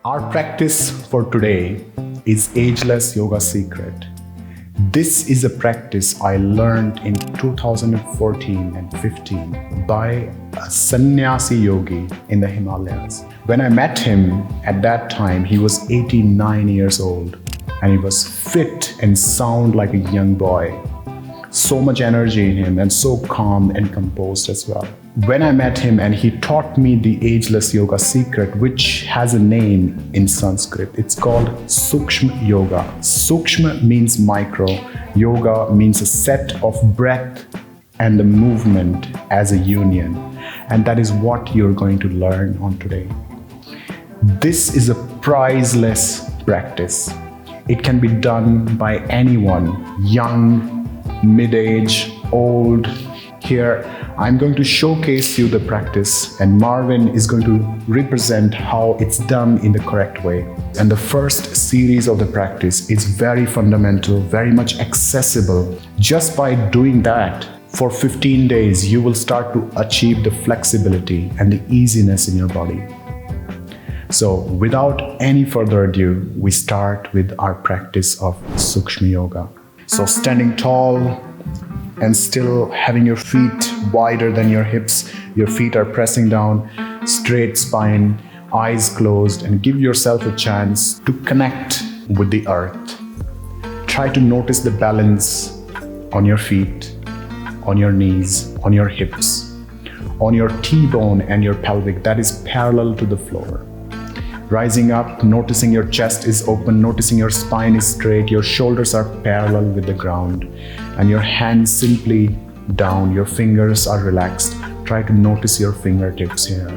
Our practice for today is Ageless Yoga Secret. This is a practice I learned in 2014 and 15 by a sannyasi yogi in the Himalayas. When I met him at that time, he was 89 years old and he was fit and sound like a young boy. So much energy in him and so calm and composed as well. When I met him and he taught me the Ageless Yoga Secret, which has a name in Sanskrit, it's called Sukshma Yoga. Sukshma means micro, yoga means a set of breath and the movement as a union. And that is what you're going to learn on today. This is a priceless practice. It can be done by anyone, young, mid-age, old. Here, I'm going to showcase you the practice and Marvin is going to represent how it's done in the correct way. And the first series of the practice is very fundamental, very much accessible. Just by doing that, for 15 days, you will start to achieve the flexibility and the easiness in your body. So without any further ado, we start with our practice of Sukshma Yoga. So standing tall and still having your feet wider than your hips, your feet are pressing down, straight spine, eyes closed, and give yourself a chance to connect with the earth. Try to notice the balance on your feet, on your knees, on your hips, on your T-bone and your pelvic that is parallel to the floor. Rising up, noticing your chest is open, noticing your spine is straight, your shoulders are parallel with the ground, and your hands simply down, your fingers are relaxed. Try to notice your fingertips here.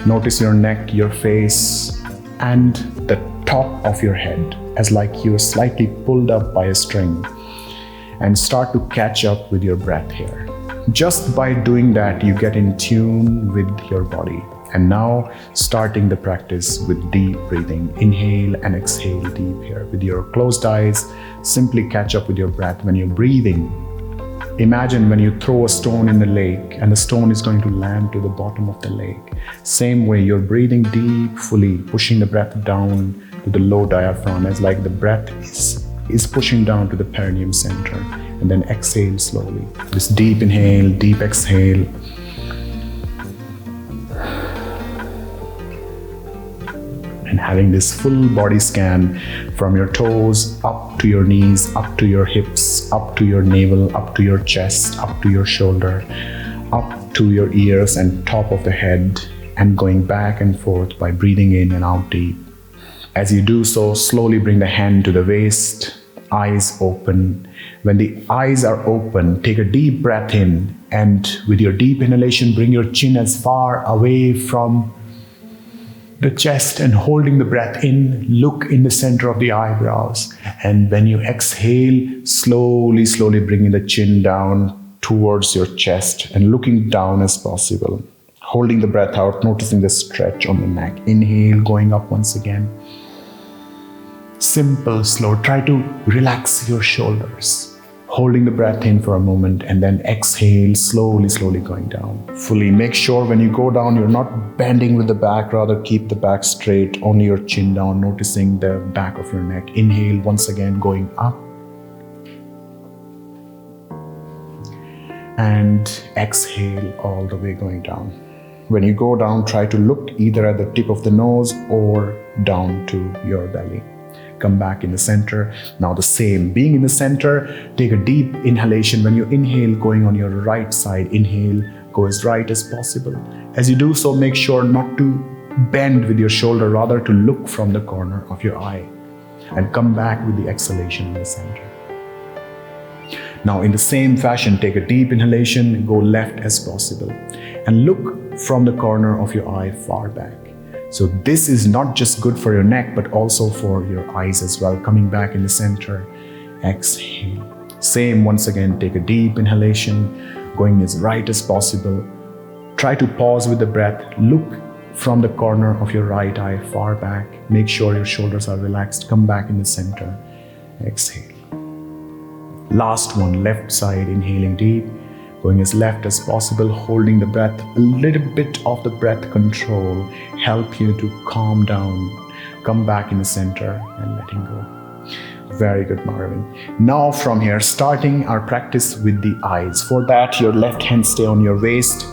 Notice your neck, your face, and the top of your head as like you're slightly pulled up by a string. And start to catch up with your breath here. Just by doing that, you get in tune with your body. And now, starting the practice with deep breathing. Inhale and exhale deep here. With your closed eyes, simply catch up with your breath. When you're breathing, imagine when you throw a stone in the lake and the stone is going to land to the bottom of the lake. Same way, you're breathing deep, fully, pushing the breath down to the low diaphragm as like the breath is pushing down to the perineum center. And then exhale slowly. This deep inhale, deep exhale. And having this full body scan from your toes up to your knees, up to your hips, up to your navel, up to your chest, up to your shoulder, up to your ears and top of the head, and going back and forth by breathing in and out deep. As you do so, slowly bring the hand to the waist, eyes open. When the eyes are open, take a deep breath in, and with your deep inhalation, bring your chin as far away from the chest and holding the breath in, look in the center of the eyebrows. And when you exhale, slowly bringing the chin down towards your chest and looking down as possible. Holding the breath out, noticing the stretch on the neck. Inhale, going up once again. Simple, slow. Try to relax your shoulders. Holding the breath in for a moment and then exhale, slowly going down. Fully make sure when you go down, you're not bending with the back, rather keep the back straight, only your chin down, noticing the back of your neck. Inhale, once again, going up. And exhale, all the way going down. When you go down, try to look either at the tip of the nose or down to your belly. Come back in the center. Now the same, being in the center, take a deep inhalation. When you inhale, going on your right side, inhale, go as right as possible. As you do so, make sure not to bend with your shoulder, rather to look from the corner of your eye. And come back with the exhalation in the center. Now in the same fashion, take a deep inhalation, go left as possible. And look from the corner of your eye far back. So this is not just good for your neck, but also for your eyes as well. Coming back in the center, exhale. Same, once again, take a deep inhalation, going as right as possible. Try to pause with the breath. Look from the corner of your right eye far back. Make sure your shoulders are relaxed. Come back in the center, exhale. Last one, left side, inhaling deep. going as left as possible, holding the breath. A little bit of the breath control help you to calm down come back in the center and letting go. Very good, Marvin. Now from here, starting our practice with the eyes. For that, your left hand stay on your waist,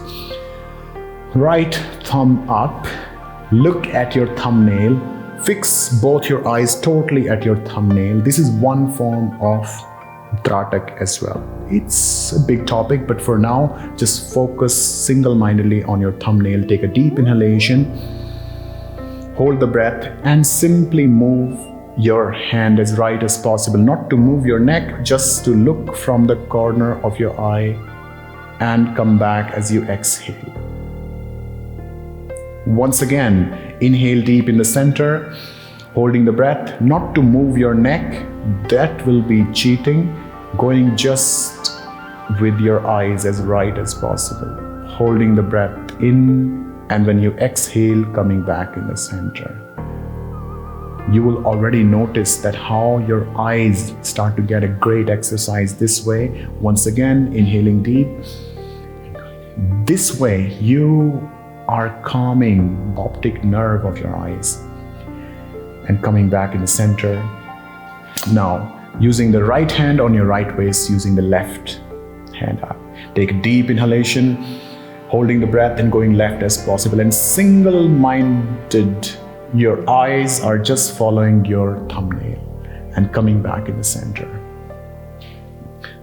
right thumb up, look at your thumbnail, fix both your eyes totally at your thumbnail. This is one form of Tratak as well. It's a big topic, but for now, just focus single-mindedly on your thumbnail. Take a deep inhalation, hold the breath, and simply move your hand as right as possible. Not to move your neck, just to look from the corner of your eye and come back as you exhale. Once again, inhale deep in the center, holding the breath, not to move your neck. That will be cheating. Going just with your eyes as right as possible, holding the breath in, and when you exhale, coming back in the center. You will already notice that how your eyes start to get a great exercise this way. Once again, inhaling deep. This way, you are calming the optic nerve of your eyes and coming back in the center. Now, using the right hand on your right waist, using the left hand up. Take a deep inhalation, holding the breath and going left as possible, and single-minded, your eyes are just following your thumbnail and coming back in the center.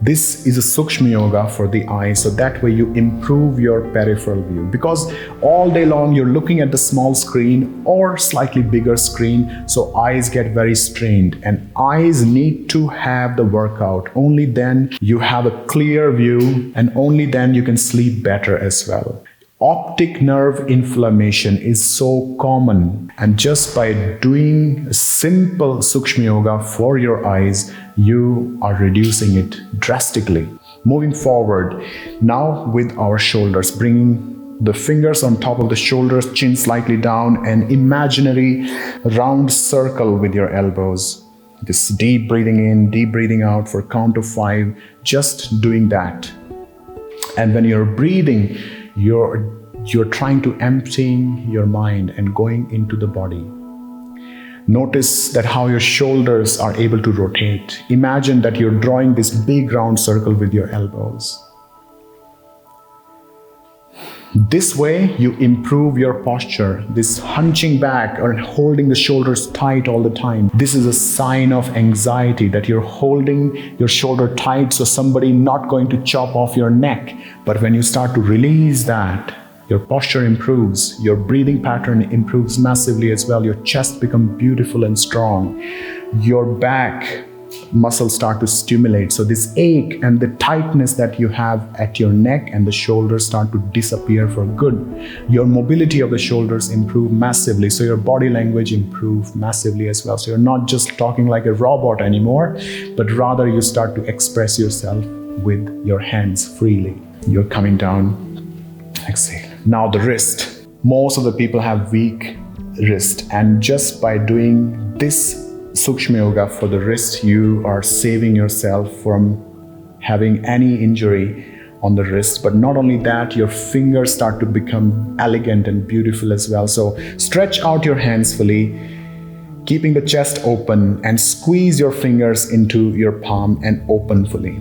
This is a Sukshma Yoga for the eyes, so that way you improve your peripheral view, because all day long you're looking at the small screen or slightly bigger screen, so eyes get very strained, and eyes need to have the workout. Only then you have a clear view, and only then you can sleep better as well. Optic nerve inflammation is so common, and just by doing a simple Sukshma Yoga for your eyes, you are reducing it drastically. Moving forward, now with our shoulders, bringing the fingers on top of the shoulders, chin slightly down, an imaginary round circle with your elbows. This deep breathing in, deep breathing out for count of 5, just doing that. And when you're breathing, you're trying to emptying your mind and going into the body. Notice that how your shoulders are able to rotate. Imagine that you're drawing this big round circle with your elbows. This way you improve your posture. This hunching back or holding the shoulders tight all the time, this is a sign of anxiety, that you're holding your shoulder tight so somebody not going to chop off your neck. But when you start to release that, your posture improves, your breathing pattern improves massively as well, your chest becomes beautiful and strong, your back muscles start to stimulate, so this ache and the tightness that you have at your neck and the shoulders start to disappear for good. Your mobility of the shoulders improve massively, so your body language improves massively as well. So you're not just talking like a robot anymore, but rather you start to express yourself with your hands freely. You're coming down, exhale. Now the wrist. Most of the people have weak wrist, and just by doing this Sukshma Yoga for the wrist, you are saving yourself from having any injury on the wrist. But not only that, your fingers start to become elegant and beautiful as well. So stretch out your hands fully, keeping the chest open, and squeeze your fingers into your palm and open fully.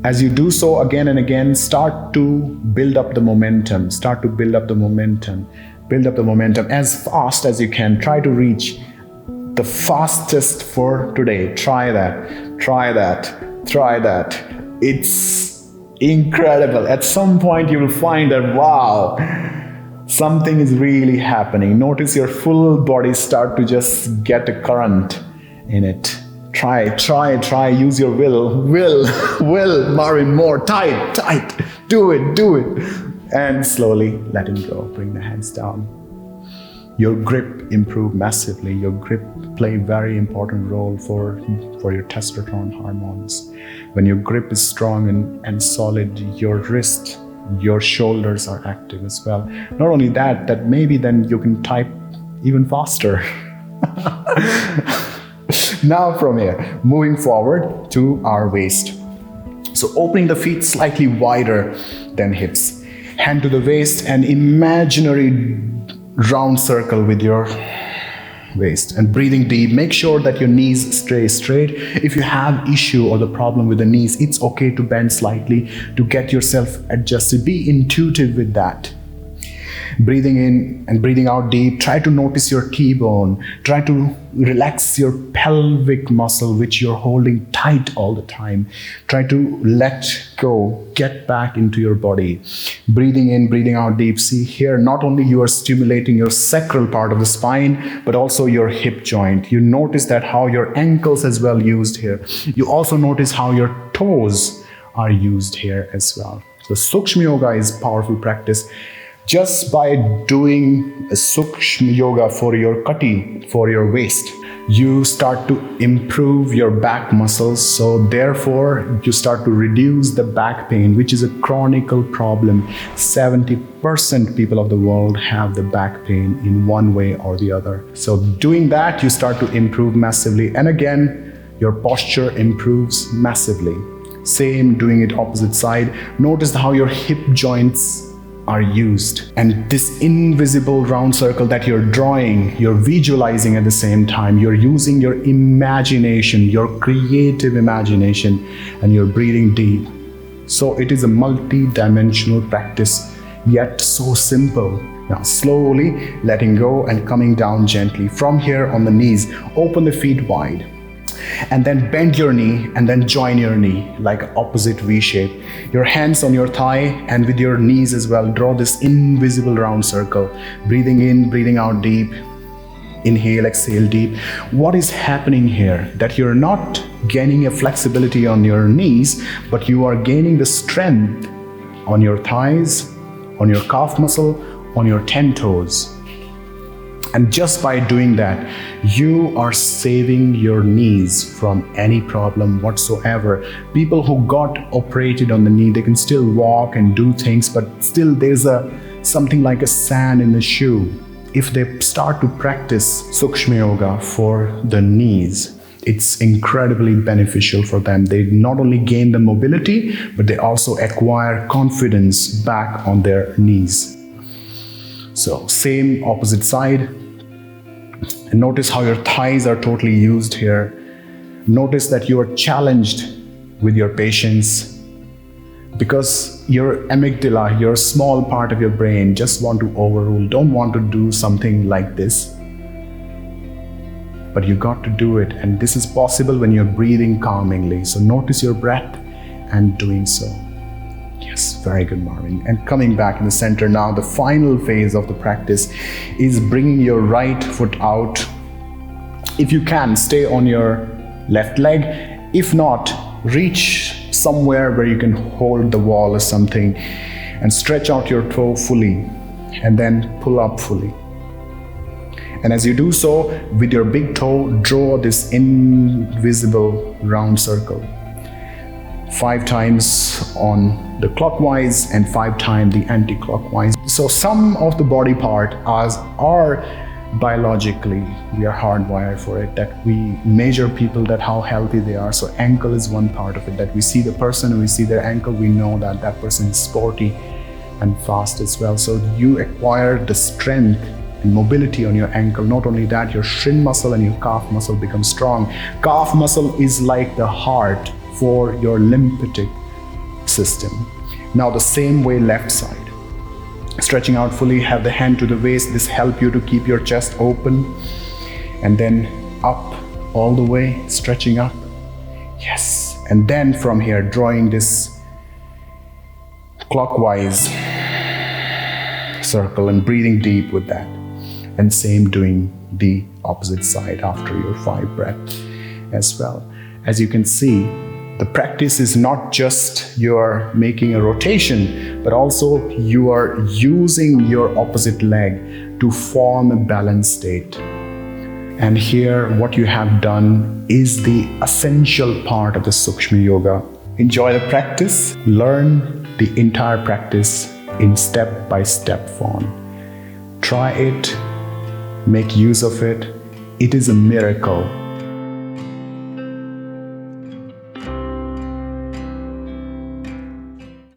As you do so again and again, start to build up the momentum, build up the momentum as fast as you can. Try to reach the fastest for today. Try that. It's incredible. At some point you will find that, wow, something is really happening. Notice your full body start to just get a current in it. Try, use your will, Marvin, more, tight, do it. And slowly letting go, bring the hands down. Your grip improve massively. Your grip play a very important role for your testosterone hormones. When your grip is strong and solid, your wrist, your shoulders are active as well. Not only that maybe then you can type even faster. Now from here, moving forward to our waist. So opening the feet slightly wider than hips. Hand to the waist and imaginary round circle with your waist, and breathing deep. Make sure that your knees stay straight. If you have issue or the problem with the knees, it's okay to bend slightly to get yourself adjusted. Be intuitive with that. Breathing in and breathing out deep. Try to notice your T-bone. Try to relax your pelvic muscle, which you're holding tight all the time. Try to let go, get back into your body. Breathing in, breathing out deep. See here, not only you are stimulating your sacral part of the spine, but also your hip joint. You notice that how your ankles as well used here. You also notice how your toes are used here as well. So Sukshma Yoga is powerful practice. Just by doing a Sukshma Yoga for your kati, for your waist, you start to improve your back muscles. So therefore, you start to reduce the back pain, which is a chronic problem. 70% people of the world have the back pain in one way or the other. So doing that, you start to improve massively. And again, your posture improves massively. Same, doing it opposite side. Notice how your hip joints are used, and this invisible round circle that you're drawing, you're visualizing at the same time. You're using your imagination, your creative imagination, and you're breathing deep. So it is a multi-dimensional practice, yet so simple. Now slowly letting go and coming down gently. From here on the knees, open the feet wide. And then bend your knee and then join your knee like opposite V shape. Your hands on your thigh and with your knees as well, draw this invisible round circle. Breathing in, breathing out deep. Inhale, exhale deep. What is happening here? That you're not gaining a flexibility on your knees, but you are gaining the strength on your thighs, on your calf muscle, on your 10 toes. And just by doing that, you are saving your knees from any problem whatsoever. People who got operated on the knee, they can still walk and do things, but still there's something like a sand in the shoe. If they start to practice Sukshma Yoga for the knees, it's incredibly beneficial for them. They not only gain the mobility, but they also acquire confidence back on their knees. So same opposite side. And notice how your thighs are totally used here. Notice that you are challenged with your patience because your amygdala, your small part of your brain, just want to overrule, don't want to do something like this. But you got to do it, and this is possible when you're breathing calmingly. So notice your breath and doing so. Yes, very good, Marvin. And coming back in the center now, the final phase of the practice is bringing your right foot out. If you can, stay on your left leg. If not, reach somewhere where you can hold the wall or something and stretch out your toe fully and then pull up fully. And as you do so, with your big toe, draw this invisible round circle. 5 times on the clockwise and 5 times the anti-clockwise. So some of the body part are biologically, we are hardwired for it, that we measure people that how healthy they are. So ankle is one part of it, that we see the person, we see their ankle, we know that that person is sporty and fast as well. So you acquire the strength and mobility on your ankle. Not only that, your shin muscle and your calf muscle become strong. Calf muscle is like the heart for your lymphatic system. Now the same way, left side. Stretching out fully, have the hand to the waist. This helps you to keep your chest open. And then up all the way, stretching up. Yes. And then from here, drawing this clockwise circle and breathing deep with that. And same doing the opposite side after your 5 breaths as well. As you can see, the practice is not just you're making a rotation, but also you are using your opposite leg to form a balanced state. And here, what you have done is the essential part of the Sukshma Yoga. Enjoy the practice, learn the entire practice in step-by-step form. Try it, make use of it. It is a miracle